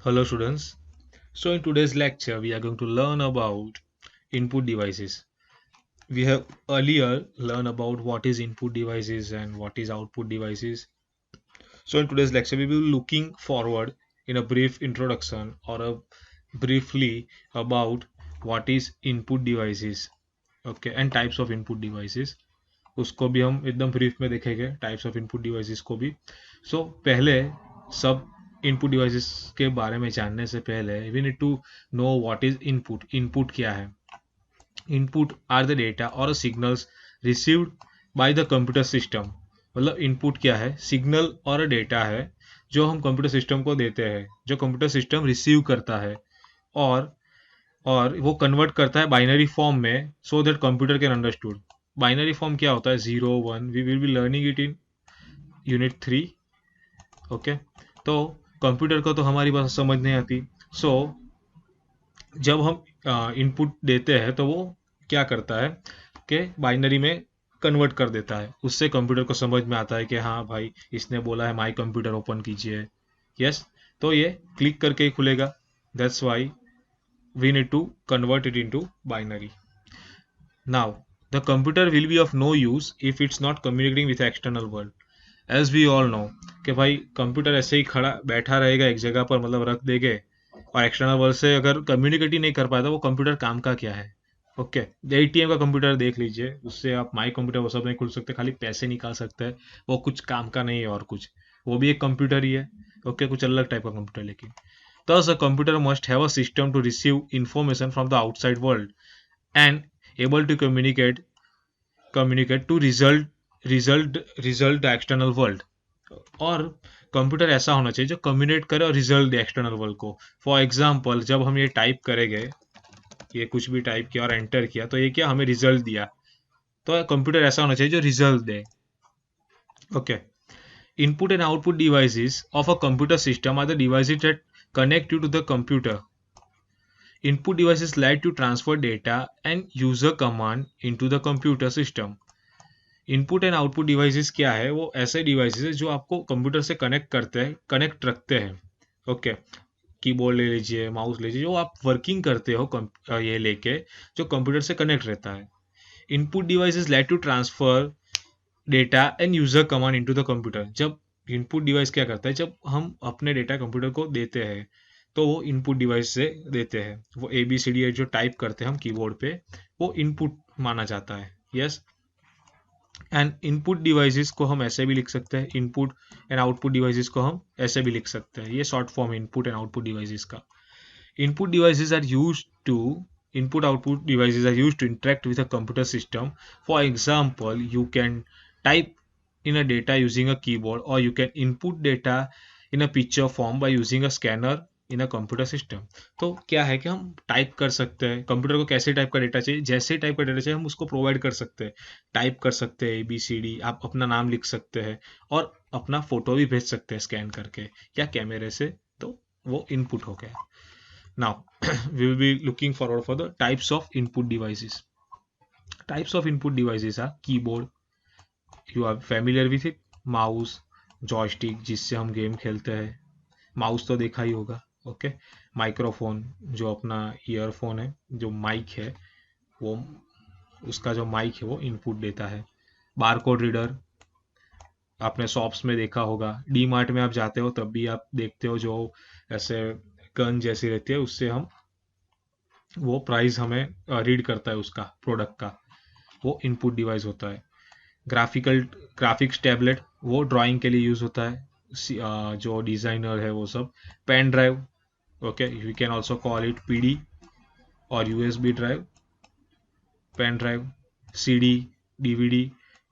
Hello students. So in today's lecture we are going to learn about input devices. We have earlier learned about what is input devices and what is output devices. So in today's lecture we will be looking forward in a brief introduction or a briefly about what is input devices, okay, and types of input devices. उसको भी हम एकदम brief में देखेंगे, types of input devices को भी. सो पहले सब इनपुट डिवाइसेस के बारे में जानने से पहले we need to know what is input. Input क्या है? इनपुट आर द डेटा और signals received by the computer system. मतलब इनपुट क्या है? सिग्नल और डेटा है जो हम कंप्यूटर सिस्टम को देते हैं, जो कंप्यूटर सिस्टम रिसीव करता है और वो कन्वर्ट करता है बाइनरी फॉर्म में so that computer can understood. Binary form क्या होता है? 0 1. We will be learning it in unit 3. Okay, तो कंप्यूटर को तो हमारी बात समझ नहीं आती. सो जब हम इनपुट देते हैं तो वो क्या करता है कि बाइनरी में कन्वर्ट कर देता है. उससे कंप्यूटर को समझ में आता है कि हाँ भाई, इसने बोला है माई कंप्यूटर ओपन कीजिए. यस, तो ये क्लिक करके ही खुलेगा. That's why we need to convert it into binary. Now, the computer will be of no use if it's not communicating with the external world. As we all know कि भाई computer ऐसे ही खड़ा बैठा रहेगा एक जगह पर, मतलब रख देंगे, और एक्सटर्नल वर्ल्ड से अगर कम्युनिकेट ही नहीं कर पाता, वो कंप्यूटर काम का क्या है? ओके, एटीएम का कंप्यूटर देख लीजिए, उससे आप माई कंप्यूटर वो सब नहीं खुल सकते, खाली पैसे निकाल सकते हैं. वो कुछ काम का नहीं है और कुछ, वो भी एक कंप्यूटर ही है. ओके, कुछ अलग टाइप का कंप्यूटर. लेकिन thus a computer must have a system to receive information from the outside world and able to communicate to result the external world. और कंप्यूटर ऐसा होना चाहिए जो कम्युनिकेट करे और रिजल्ट दे एक्सटर्नल वर्ल्ड को. फॉर एग्जांपल, जब हम ये टाइप करेंगे, ये कुछ भी टाइप किया और एंटर किया, तो ये क्या हमें रिजल्ट दिया. तो कंप्यूटर ऐसा होना चाहिए जो रिजल्ट दे. Okay, input and output devices of a computer system are the devices that connect you to the computer. Input devices like to transfer data and user command into the computer system. Input and output devices क्या है? वो ऐसे devices है जो आपको computer से connect करते हैं, कनेक्ट रखते हैं. ओके, कीबोर्ड ले लीजिए, माउस ले लीजिए, जो आप वर्किंग करते हो ये लेके, जो कंप्यूटर से कनेक्ट रहता है. Input devices like to transfer data and user command into the computer. जब इनपुट डिवाइस क्या करता है? जब हम अपने डेटा कंप्यूटर को देते हैं तो वो इनपुट डिवाइस से देते हैं. वो ए बी सी डी जो टाइप करते हैं हम कीबोर्ड पे, वो इनपुट माना जाता है. यस, एंड इनपुट डिवाइसेस को हम ऐसे भी लिख सकते हैं, इनपुट एंड आउटपुट डिवाइसेस को हम ऐसे भी लिख सकते हैं. ये short form input and output devices का. Input devices are used to input output devices are used to interact with a computer system. For example, you can type in a data using a keyboard, or you can input data in a picture form by using a scanner in a computer system. तो क्या है कि हम type कर सकते हैं, computer को कैसे टाइप का डेटा चाहिए, जैसे टाइप का डेटा चाहिए हम उसको प्रोवाइड कर सकते हैं. टाइप कर सकते हैं ABCD, आप अपना नाम लिख सकते हैं और अपना फोटो भी भेज सकते हैं स्कैन करके या कैमरे से. तो वो इनपुट हो गया. Now, we will be looking forward for the types of input devices. Types of input devices are keyboard. You are familiar with it. Mouse, joystick जिससे हम गेम खेलते हैं. माउस तो देखा ही होगा. ओके, माइक्रोफोन जो अपना ईयरफोन है, जो माइक है, वो उसका जो माइक है वो इनपुट देता है. बारकोड रीडर आपने शॉप्स में देखा होगा, डी मार्ट में आप जाते हो तब भी आप देखते हो, जो ऐसे गन जैसी रहती है, उससे हम वो प्राइस हमें रीड करता है उसका प्रोडक्ट का. वो इनपुट डिवाइस होता है. ग्राफिक्स टैबलेट वो ड्राइंग के लिए यूज होता है. जो डिजाइनर है वो सब. Pen drive, okay, you can also call it PD और USB drive. Pen drive, CD, DVD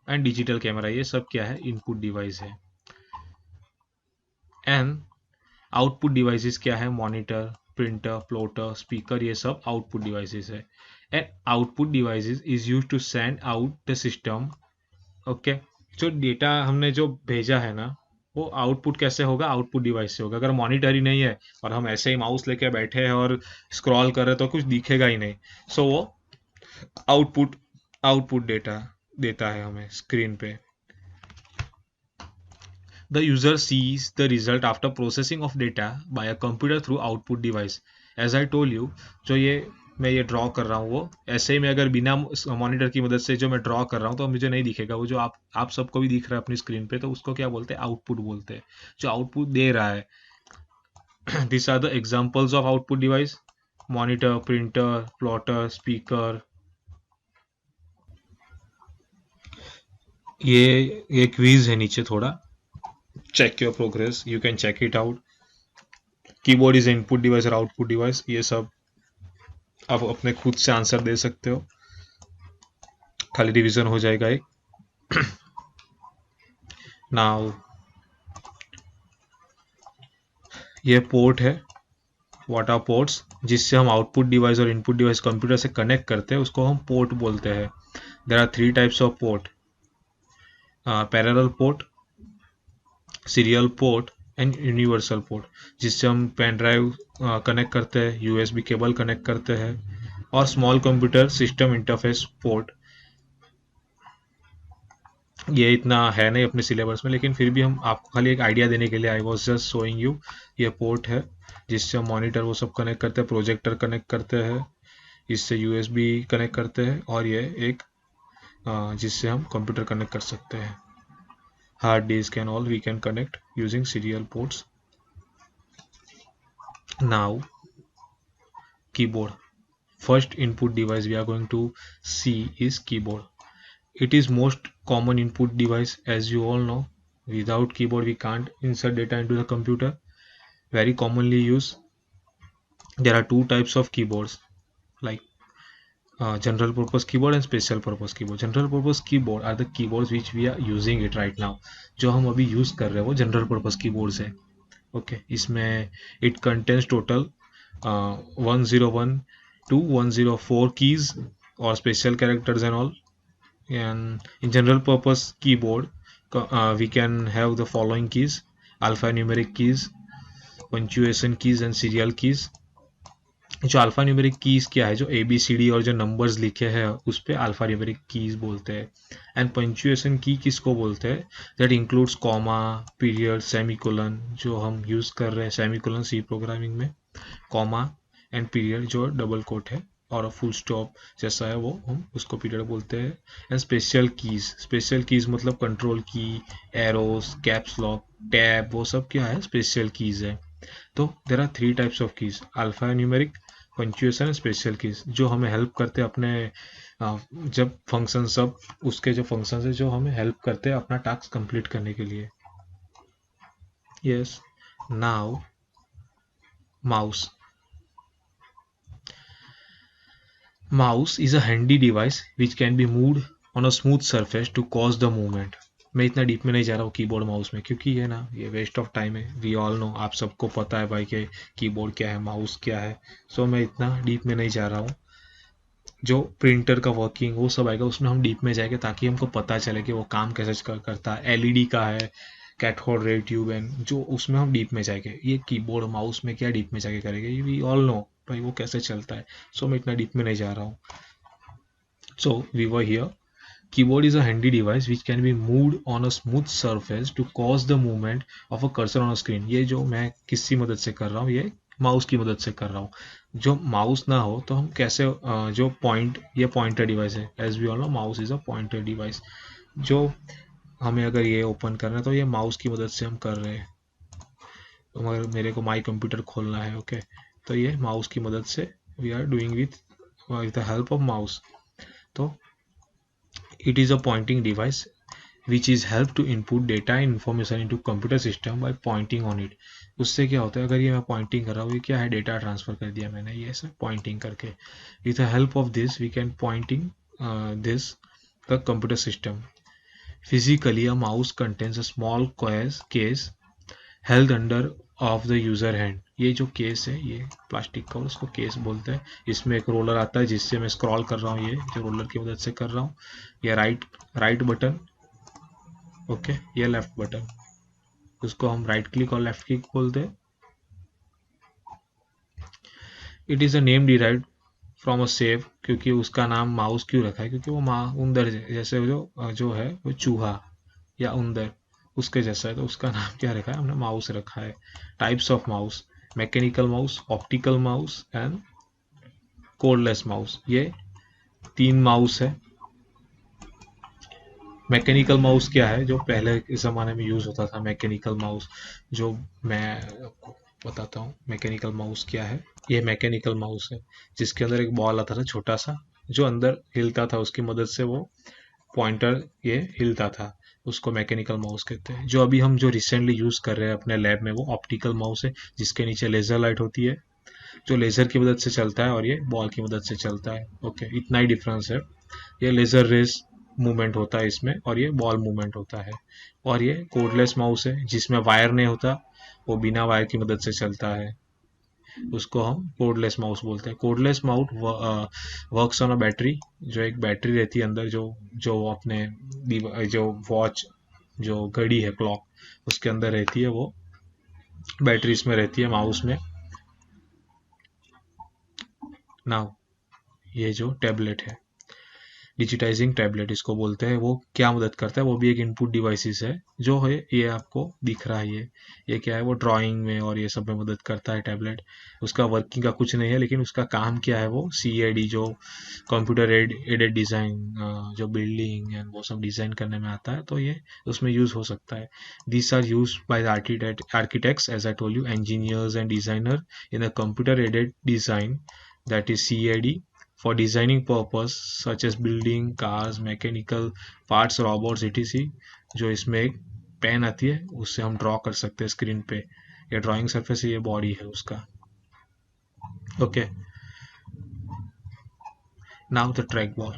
and digital camera, ये सब क्या है? इनपुट डिवाइस है. एंड आउटपुट डिवाइसेस क्या है? मॉनिटर, प्रिंटर, प्लॉटर, स्पीकर, ये सब आउटपुट डिवाइसेस है. And output devices is use to send out the system. Okay, जो डेटा हमने जो भेजा है ना, वो आउटपुट कैसे होगा? आउटपुट डिवाइस से होगा. अगर मॉनिटर ही नहीं है और हम ऐसे ही माउस लेके बैठे हैं और स्क्रॉल कर रहे हैं तो कुछ दिखेगा ही नहीं. सो वो आउटपुट आउटपुट डेटा देता है हमें स्क्रीन पे. The user sees the result after processing of data by a computer through output device. As I told you, जो ये मैं ये ड्रॉ कर रहा हूँ वो ऐसे ही मैं अगर बिना मॉनिटर की मदद से जो मैं ड्रॉ कर रहा हूँ तो मुझे नहीं दिखेगा। वो जो आप सबको भी दिख रहा है अपनी स्क्रीन पे, तो उसको क्या बोलते हैं, आउटपुट बोलते हैं, जो आउटपुट दे रहा है। These are the examples of output device: monitor, printer, plotter, speaker. ये क्विज है नीचे थोड़ा, check your progress, you can check it out. Keyboard is input device और आउटपुट डिवाइस, ये सब आप अपने खुद से आंसर दे सकते हो, खाली रिवीजन हो जाएगा एक। नाउ ये पोर्ट है, व्हाट आर पोर्ट्स, जिससे हम आउटपुट डिवाइस और इनपुट डिवाइस कंप्यूटर से कनेक्ट करते हैं, उसको हम पोर्ट बोलते हैं। There are 3 types of port: parallel port, serial port and universal port, जिससे हम पेन ड्राइव कनेक्ट करते हैं, यूएसबी केबल कनेक्ट करते हैं, और small computer system interface port. ये इतना है नहीं अपने सिलेबस में, लेकिन फिर भी हम आपको खाली एक आइडिया देने के लिए I was just showing you. ये पोर्ट है जिससे हम मॉनिटर वो सब कनेक्ट करते हैं, प्रोजेक्टर कनेक्ट करते हैं, इससे यूएसबी कनेक्ट करते हैं, और ये एक जिससे हम कंप्यूटर कनेक्ट कर सकते हैं, hard disk and all we can connect using serial ports. Now keyboard. First input device we are going to see is keyboard. It is most common input device, as you all know. Without keyboard we can't insert data into the computer. Very commonly used. There are 2 types of keyboards, like general purpose keyboard and special purpose keyboard. General purpose keyboard are the keyboards which we are using it right now. जो हम अभी use कर रहे हैं वो general purpose keyboards है। Okay, इसमें it contains total 101 to 104 keys or special characters and all. And in general purpose keyboard we can have the following keys: alphanumeric keys, punctuation keys and serial keys. जो alpha numeric keys क्या है, जो A B C D और जो numbers लिखे हैं उस पे अल्फा न्यूमेरिक कीज बोलते हैं। एंड पंक्चुएशन की किसको बोलते हैं, that includes comma, period, semicolon, जो हम यूज कर रहे हैं सेमीकोलन सी प्रोग्रामिंग में, कॉमा एंड पीरियड जो डबल कोट है और फुल स्टॉप जैसा है वो हम उसको पीरियड बोलते हैं। एंड स्पेशल कीज मतलब control key, arrows, caps lock, tab, वो सब क्या है, स्पेशल कीज है। तो there are 3 types of keys: alphanumeric, punctuation, special keys, जो हमें हेल्प करते हैं अपने जब फंक्शन सब उसके जो फंक्शन है जो हमें हेल्प करते हैं अपना टास्क कंप्लीट करने के लिए। Yes, now mouse. Mouse is a handy device which can be moved on a smooth surface to cause the movement. मैं इतना डीप में नहीं जा रहा हूँ कीबोर्ड माउस में, क्योंकि ये ना ये वेस्ट ऑफ टाइम है। वी ऑल नो, आप सबको पता है भाई कि कीबोर्ड क्या है, माउस क्या है। सो मैं इतना डीप में नहीं जा रहा हूँ। जो प्रिंटर का वर्किंग वो सब आएगा उसमें हम डीप में जाएंगे ताकि हमको पता चले कि वो काम कैसे करता है। एलईडी का है, कैथोड रे ट्यूब एंड जो उसमें हम डीप में जाएंगे। ये कीबोर्ड माउस में क्या डीप में जाके करेंगे, वी ऑल नो भाई वो कैसे चलता है। सो मैं इतना डीप में नहीं जा रहा हूँ। So we were here. Keyboard is a handy device which can be moved on a smooth surface to cause the movement of a cursor on a screen. ये जो मैं किसकी मदद से कर रहा हूँ, ये माउस की मदद से कर रहा हूँ। जो माउस ना हो तो हम कैसे जो ये पॉइंटर डिवाइस है, as we all know mouse is a pointer device. जो हमें अगर ये ओपन करना है तो ये माउस की मदद से हम कर रहे हैं। तो अगर मेरे को माई कंप्यूटर खोलना है, ओके, तो ये माउस की मदद से we are doing with the help of mouse. तो it is a pointing device which is help to input data and information into computer system by pointing on it. उससे क्या होता है, अगर ये मैं पॉइंटिंग कर रहा हूँ, ये क्या है, डेटा ट्रांसफर कर दिया मैंने ये सब पॉइंटिंग करके। With the help of this we can pointing this the computer system. Physically a mouse contains a small case held under of the user hand. ये जो केस है ये प्लास्टिक का, उसको केस बोलते हैं। इसमें एक रोलर आता है जिससे मैं स्क्रॉल कर रहा हूँ, ये जो रोलर की मदद से कर रहा हूँ। ये राइट बटन, ओके, ये लेफ्ट बटन, उसको हम राइट क्लिक और लेफ्ट क्लिक बोलते हैं। It is a name derived from a save, क्योंकि उसका नाम माउस क्यों रखा है, क्योंकि वो उंदर जैसे जो है वो चूहा या उंदर, उसके जैसा है, तो उसका नाम क्या रखा है हमने, माउस रखा है। Types of mouse, mechanical mouse, optical mouse and cordless mouse, ये 3 माउस है। मैकेनिकल माउस क्या है, जो पहले के ज़माने में यूज़ होता था, मैकेनिकल माउस, जो मैं आपको बताता हूँ मैकेनिकल माउस क्या है। ये मैकेनिकल माउस है जिसके अंदर एक बॉल आता था छोटा सा, जो अंदर हिलता था, उसकी मदद से वो पॉइंटर ये हिलता था, उसको मैकेनिकल माउस कहते हैं। जो अभी हम जो रिसेंटली यूज़ कर रहे हैं अपने लैब में, वो ऑप्टिकल माउस है, जिसके नीचे लेज़र लाइट होती है, जो लेज़र की मदद से चलता है, और ये बॉल की मदद से चलता है। ओके, इतना ही डिफरेंस है। ये लेज़र रेस मूवमेंट होता है इसमें, और ये बॉल मूवमेंट होता है। और ये कोडलेस माउस है, जिसमें वायर नहीं होता, वो बिना वायर की मदद से चलता है, उसको हम कोडलेस माउस बोलते हैं। Cordless mouse works on a battery, जो एक बैटरी रहती है अंदर, जो जो अपने जो वॉच, जो घड़ी है, क्लॉक, उसके अंदर रहती है, वो बैटरी इसमें रहती है माउस में। नाउ ये जो टैबलेट है, डिजिटाइजिंग टैबलेट इसको बोलते हैं, वो क्या मदद करता है, वो भी एक इनपुट डिवाइसेस है, जो है ये आपको दिख रहा है, ये क्या है, वो ड्राइंग में और ये सब में मदद करता है टैबलेट। उसका वर्किंग का कुछ नहीं है, लेकिन उसका काम क्या है, वो CAD, जो कंप्यूटर एडेड डिज़ाइन, जो बिल्डिंग एंड वो सब डिज़ाइन करने में आता है, तो ये उसमें यूज़ हो सकता है। This are use by the architects, as I told you, engineers and designer in a computer aided design, that is CAD, for designing purpose such as building cars, mechanical parts, robots, etc. जो इसमें एक pen आती है, उससे हम draw कर सकते हैं स्क्रीन पे। ये ड्राइंग सरफेस, ये बॉडी है उसका। Okay, now the track ball.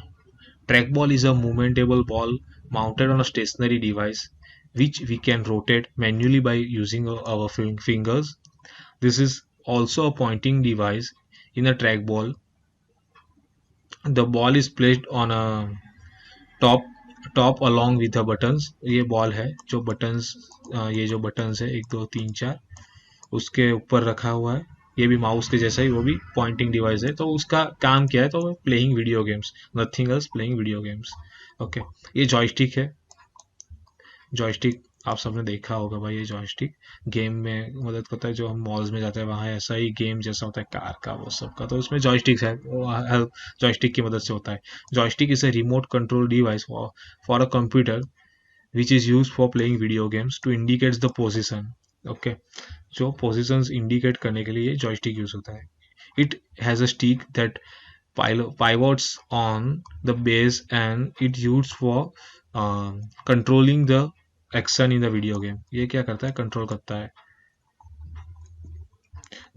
Track ball is a movable ball mounted on a stationary device which we can rotate manually by using our fingers. This is also a pointing device. In a track ball, the ball is placed on a top top along with the buttons. ये ball है, जो buttons, ये जो buttons है 1 2 3 4, उसके ऊपर रखा हुआ है। ये भी माउस के जैसा ही, वो भी पॉइंटिंग डिवाइस है। तो उसका काम क्या है, तो playing video games, nothing else, playing video games. Okay, ये जॉयस्टिक है। जॉयस्टिक आप सबने देखा होगा भाई, ये जॉयस्टिक गेम में मदद करता है। जो हम मॉल्स में जाते हैं, वहाँ ऐसा ही गेम जैसा होता है कार का, वो सब का, तो उसमें जॉयस्टिक है, वो हेल्प जॉयस्टिक की मदद से होता है। Joystick is a remote control device for a computer which is used for playing video games to indicate the position. Okay, जो positions indicate करने के लिए ये joystick यूज होता है। It has a stick that pivots on the base and it used for controlling the action in the video game. ये क्या करता है, कंट्रोल करता है।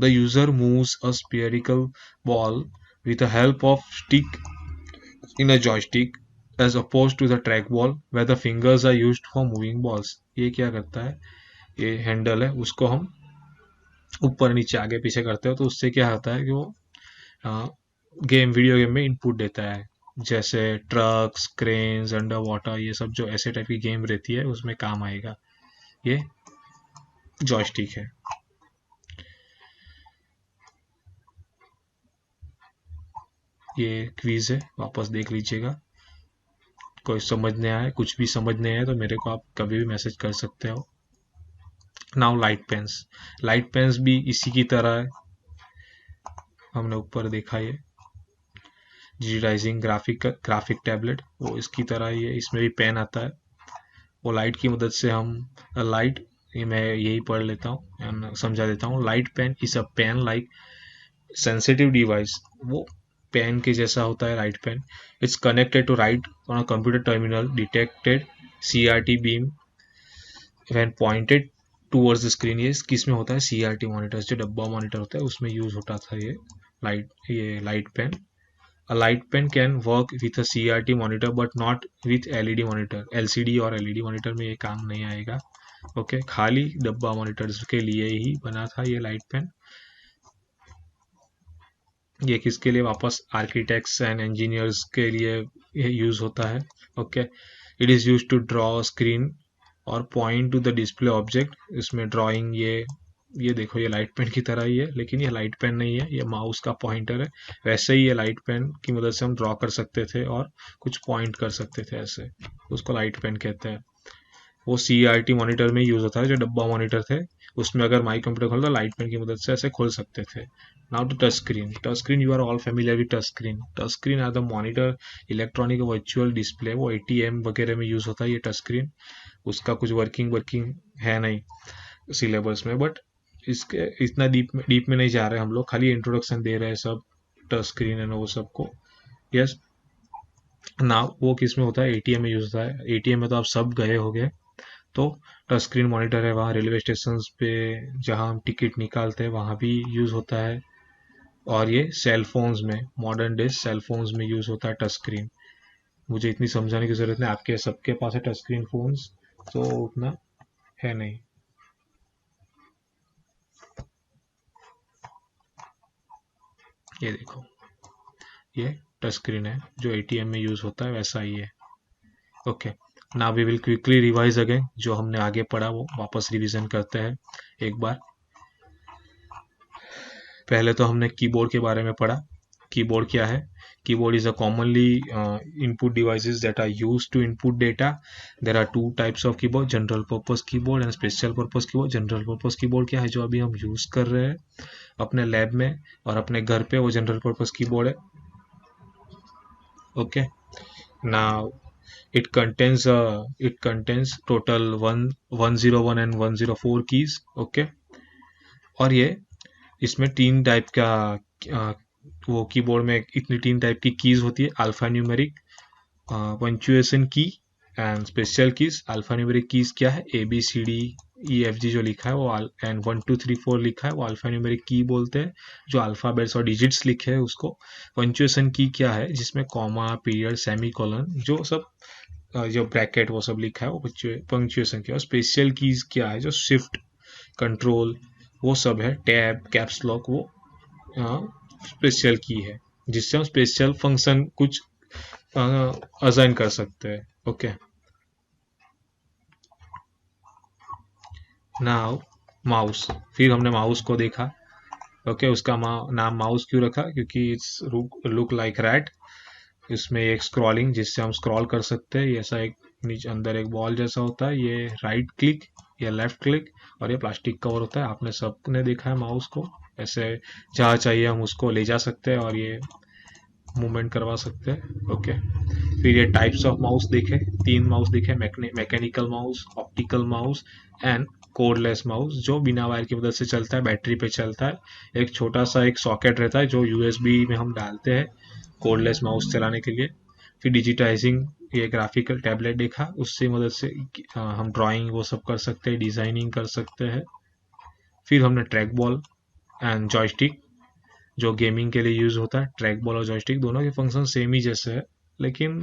The user moves a spherical ball with the help of stick in a joystick as opposed to the trackball where the fingers are used for moving balls. ये क्या करता है, ये हैंडल है, उसको हम ऊपर नीचे आगे पीछे करते हो, तो उससे क्या होता है कि वो वीडियो गेम में इनपुट देता है। जैसे ट्रक्स, क्रेन्स, अंडर वाटर, ये सब जो ऐसे टाइप की गेम रहती है, उसमें काम आएगा ये जॉयस्टिक है। ये क्विज है, वापस देख लीजिएगा। कोई समझ नहीं आया, कुछ भी समझ नहीं आया, तो मेरे को आप कभी भी मैसेज कर सकते हो। नाउ लाइट पेन्स भी इसी की तरह है, हमने ऊपर देखा ये डिजिटाइजिंग ग्राफिक टैबलेट, वो इसकी तरह ही है। इसमें भी पेन आता है, वो लाइट की मदद से हम लाइट, ये मैं यही पढ़ लेता हूँ, समझा देता हूँ। Light pen is a pen like sensitive device, वो पेन के जैसा होता है light pen. It's connected to write on a computer terminal, detected CRT beam when pointed towards the screen. ये किस में होता है, CRT मॉनिटर्स, जो डब्बा मॉनिटर होता है, उसमें यूज होता था ये light pen. A light pen can work with a CRT monitor but not with LED monitor. LCD और LED monitor में ये काम नहीं आएगा। ओके, खाली डब्बा मॉनिटर्स के लिए ही बना था ये लाइट पेन। ये किसके लिए, वापस आर्किटेक्ट्स एंड इंजीनियर्स के लिए ये यूज होता है। Okay, it is use to draw screen और point to the display object. इसमें ड्राइंग, ये देखो, ये लाइट पेन की तरह ही है, लेकिन ये लाइट पेन नहीं है, ये माउस का पॉइंटर है। वैसे ही ये लाइट पेन की मदद से हम ड्रॉ कर सकते थे और कुछ पॉइंट कर सकते थे ऐसे, उसको लाइट पेन कहते हैं। वो CRT मॉनिटर में यूज होता है, जो डब्बा मॉनिटर थे उसमें अगर माई कंप्यूटर खोलो तो लाइट पेन की मदद से ऐसे खोल सकते थे। Now to touch screen. Touch screen, you are all familiar with touch screen. Touch screen are the monitor electronic virtual display, वो ATM वगैरह में यूज होता है ये टच स्क्रीन। उसका कुछ वर्किंग है नहीं सिलेबस में, बट इसके इतना डीप में नहीं जा रहे हम लोग, खाली इंट्रोडक्शन दे रहे हैं सब टच स्क्रीन एंड वो सबको। यस। ना वो किस में होता है, ATM में यूज होता है। ATM में तो आप सब गए होंगे। तो टच स्क्रीन मॉनिटर है वहाँ रेलवे स्टेशन पे, जहाँ हम टिकट निकालते हैं वहाँ भी यूज होता है। और ये सेल फोन्स में, मॉडर्न डे सेल फोन्स में यूज होता है टच स्क्रीन। मुझे इतनी समझाने की जरूरत नहीं, आपके सबके पास है टच स्क्रीन फोन्स, तो उतना है नहीं। ये देखो, ये टच स्क्रीन है जो ATM में यूज होता है, वैसा ही है। Okay. Now we will quickly revise again, जो हमने आगे पढ़ा वो वापस रिवीजन करते हैं एक बार। पहले तो हमने कीबोर्ड के बारे में पढ़ा। कीबोर्ड क्या है? Keyboard is a commonly input devices that are used to input data. There are two types of keyboard, general purpose keyboard and special purpose keyboard. General purpose keyboard क्या है, जो अभी हम यूज कर रहे हैं अपने लैब में और अपने घर पे, वो जनरल पर्पस कीबोर्ड है। Okay. Now it contains total 101 and 104 keys. Okay. और ये इसमें तीन टाइप का वो कीबोर्ड में इतनी तीन टाइप की कीज होती है, अल्फा न्यूमेरिक, पंक्चुएशन की and special keys. Alpha numeric keys क्या है, ABCDEFG जो लिखा है वो, एंड 1 2 3 4 लिखा है वो अल्फा न्यूमेरिक की बोलते हैं, जो अल्फाबेट्स और डिजिट्स लिखे हैं उसको। पंक्चुएशन की क्या है, जिसमें कॉमा, पीरियड, सेमी कॉलन, जो सब जो ब्रैकेट वो सब लिखा है वो पंक्चुएशन की। और स्पेशल कीज क्या है, जो शिफ्ट, कंट्रोल, वो सब है, टैब, कैप्स लॉक, वो स्पेशल की है, जिससे हम स्पेशल फंक्शन कुछ असाइन कर सकते हैं। ओके। Now mouse. फिर हमने माउस को देखा। ओके। उसका नाम माउस क्यों रखा, क्योंकि इट्स लुक लाइक रैट। इसमें एक स्क्रॉलिंग, जिससे हम स्क्रॉल कर सकते हैं, ऐसा एक नीचे अंदर एक बॉल जैसा होता है, ये राइट क्लिक या लेफ्ट क्लिक, और ये प्लास्टिक कवर होता है। आपने सबने देखा है माउस को, ऐसे जहाँ चाहिए हम उसको ले जा सकते हैं और ये मूवमेंट करवा सकते हैं। ओके। फिर ये टाइप्स ऑफ माउस देखे, तीन माउस देखे, mechanical mouse, optical mouse and cordless mouse, जो बिना वायर की मदद से चलता है, बैटरी पे चलता है। एक छोटा सा एक सॉकेट रहता है जो USB में हम डालते हैं कोडलेस माउस चलाने के लिए। फिर डिजिटाइजिंग, ये ग्राफिकल टैबलेट देखा, उससे मदद से हम ड्राइंग वो सब कर सकते हैं, डिजाइनिंग कर सकते हैं। फिर हमने ट्रैक बॉल एंड जॉयस्टिक, जो गेमिंग के लिए यूज होता है। ट्रैक बॉल और जॉयस्टिक दोनों के फंक्शन सेम ही जैसे है, लेकिन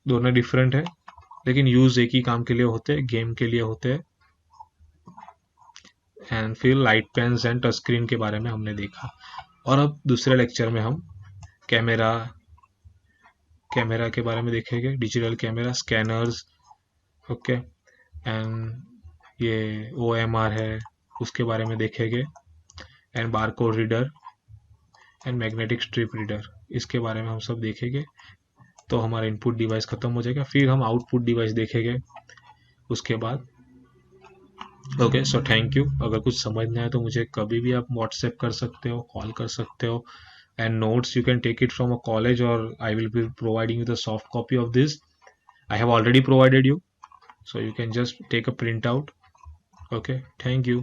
दोनों डिफरेंट है, लेकिन यूज एक ही काम के लिए होते हैं, गेम के लिए होते हैं। एंड फिर light pens and touch screen के बारे में हमने देखा। और अब दूसरे लेक्चर में हम कैमरा कैमरा के बारे में देखेंगे, digital camera, scanners. Okay. And ये OMR है, उसके बारे में देखेंगे। And barcode reader and magnetic strip reader, इसके बारे में हम सब देखेंगे। तो हमारा इनपुट डिवाइस खत्म हो जाएगा, फिर हम आउटपुट डिवाइस देखेंगे उसके बाद। ओके। So thank you. अगर कुछ समझ नहीं आए तो मुझे कभी भी आप व्हाट्सएप कर सकते हो, कॉल कर सकते हो। And notes you can take it from a college, और I will be providing you the soft copy of this. I have already provided you, so you can just take a print out. Okay, thank you.